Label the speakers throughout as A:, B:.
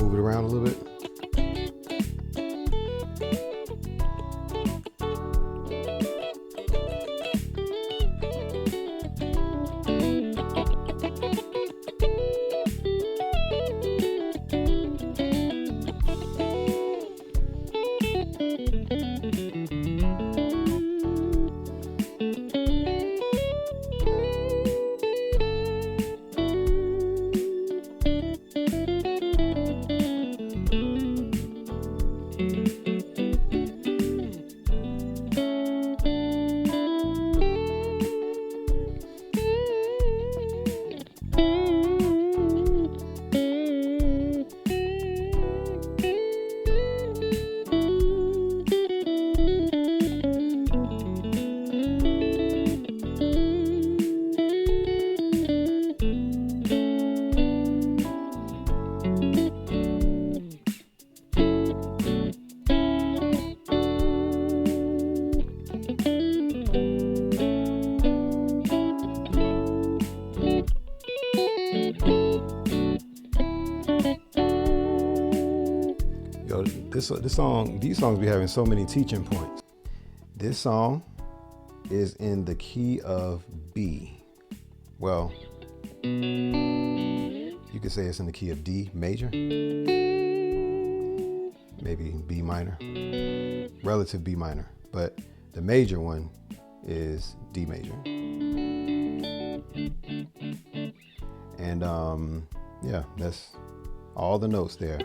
A: move it around a little bit. These songs be having so many teaching points. This song is in the key of B. Well, you could say it's in the key of D major, maybe B minor, relative B minor, but the major one is D major. And yeah, that's all the notes there.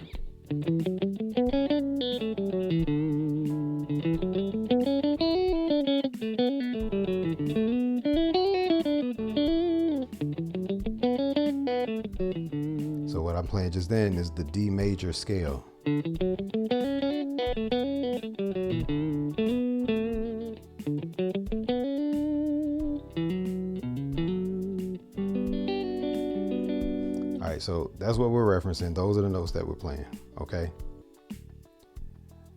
A: So what I'm playing just then is the D major scale. All right, so that's what we're referencing. Those are the notes that we're playing, okay?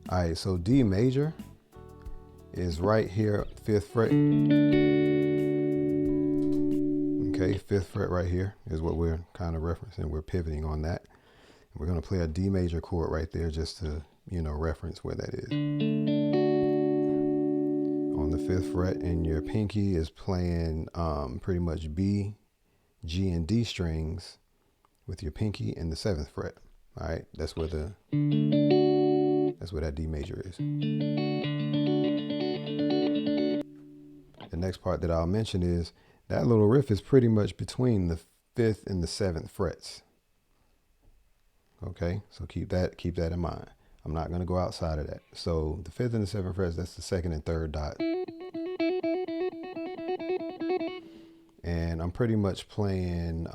A: All right, so D major is right here, 5th fret. Okay, 5th fret right here is what we're kind of referencing. We're pivoting on that. We're going to play a D major chord right there just to, reference where that is. On the 5th fret, and your pinky is playing pretty much B, G, and D strings with your pinky in the 7th fret. All right, that's where that D major is. The next part that I'll mention is that little riff is pretty much between the 5th and the 7th frets. Okay, so keep that in mind. I'm not going to go outside of that. So the 5th and the 7th frets, that's the 2nd and 3rd dot. And I'm pretty much playing,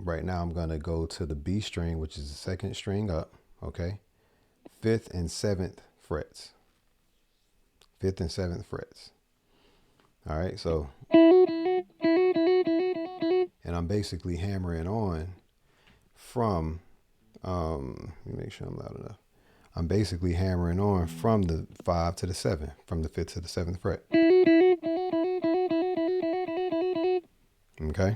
A: right now I'm going to go to the B string, which is the 2nd string up, okay? 5th and 7th frets. 5th and 7th frets. All right, so, and I'm basically hammering on from, let me make sure I'm loud enough. I'm basically hammering on from the 5 to the 7, from the 5th to the 7th fret. Okay,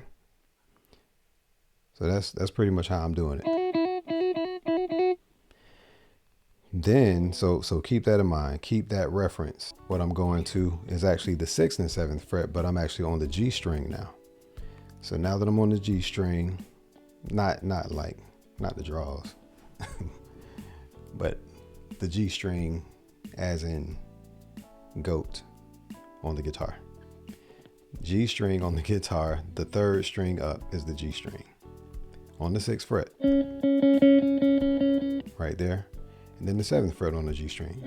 A: so that's pretty much how I'm doing it. Then, so keep that in mind, keep that reference. What I'm going to is actually the 6th and 7th fret, but I'm actually on the G string now. So now that I'm on the G string, not the draws, but the G string as in goat on the guitar. G string on the guitar, the 3rd string up is the G string on the 6th fret, right there, and then the 7th fret on the G string.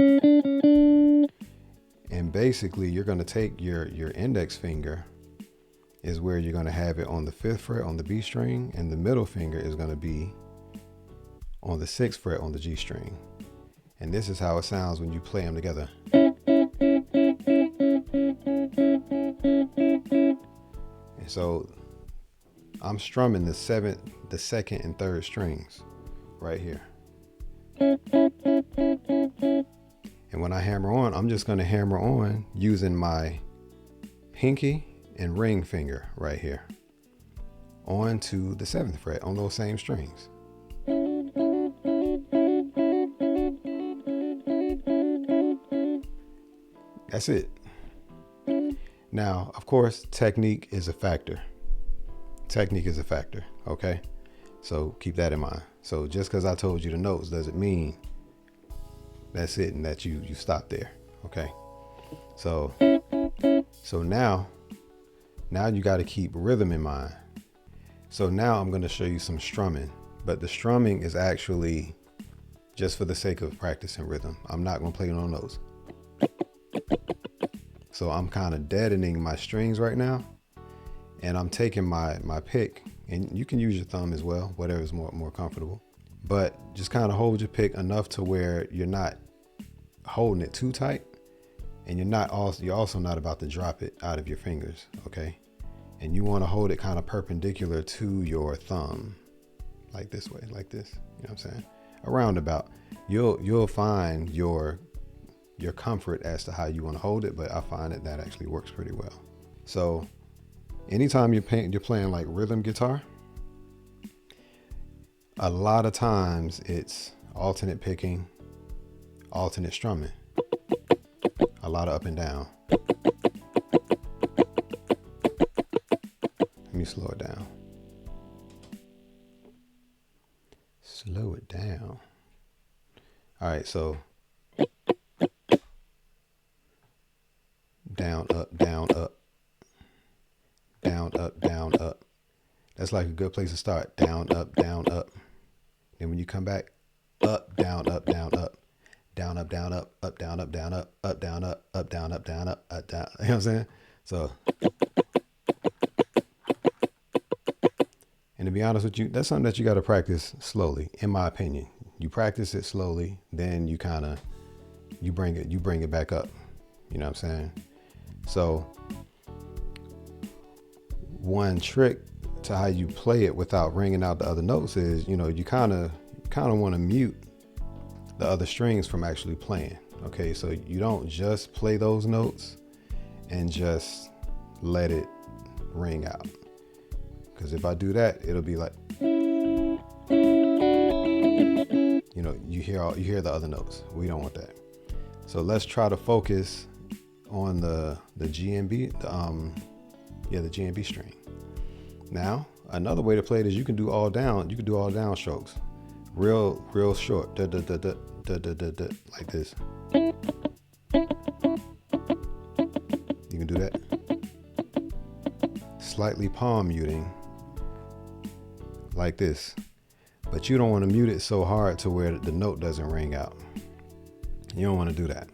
A: And basically you're going to take your index finger is where you're going to have it on the 5th fret on the B string, and the middle finger is going to be on the 6th fret on the G string. And this is how it sounds when you play them together. And so I'm strumming the 7th, the 2nd, and 3rd strings right here. And when I hammer on, I'm just going to hammer on using my pinky and ring finger right here onto the 7th fret on those same strings. That's it. Now, of course, technique is a factor. Technique is a factor, okay? So keep that in mind. So just because I told you the notes doesn't mean that's it and that you stop there, okay? So now you got to keep rhythm in mind. So now I'm going to show you some strumming, but the strumming is actually just for the sake of practicing rhythm. I'm not going to play no notes. So I'm kind of deadening my strings right now, and I'm taking my pick, and you can use your thumb as well, whatever is more comfortable, but just kind of hold your pick enough to where you're not holding it too tight, and you're also not about to drop it out of your fingers, okay? And you want to hold it kind of perpendicular to your thumb, like this way, like this, you know what I'm saying? Around about. You'll find your comfort as to how you want to hold it, but I find that actually works pretty well. So anytime you're playing like rhythm guitar, a lot of times it's alternate picking, alternate strumming, a lot of up and down. Let me slow it down. Slow it down. All right, so down, up, down, up, down, up, down, up. That's like a good place to start. Down, up, down, up. Then when you come back, up, down, up, down, up, down, up, down, up, down, up, down, up, down, up, down, up, down, up, down. You know what I'm saying? So, and to be honest with you, that's something that you got to practice slowly, in my opinion. You practice it slowly, then you bring it back up. You know what I'm saying? So one trick to how you play it without ringing out the other notes is, you kind of want to mute the other strings from actually playing. Okay, so you don't just play those notes and just let it ring out. Because if I do that, it'll be like, you hear the other notes. We don't want that. So let's try to focus on the G and B, the G and B string. Now, another way to play it is you can do all down. You can do all down strokes, real short, like this. You can do that. Slightly palm muting, like this. But you don't want to mute it so hard to where the note doesn't ring out. You don't want to do that.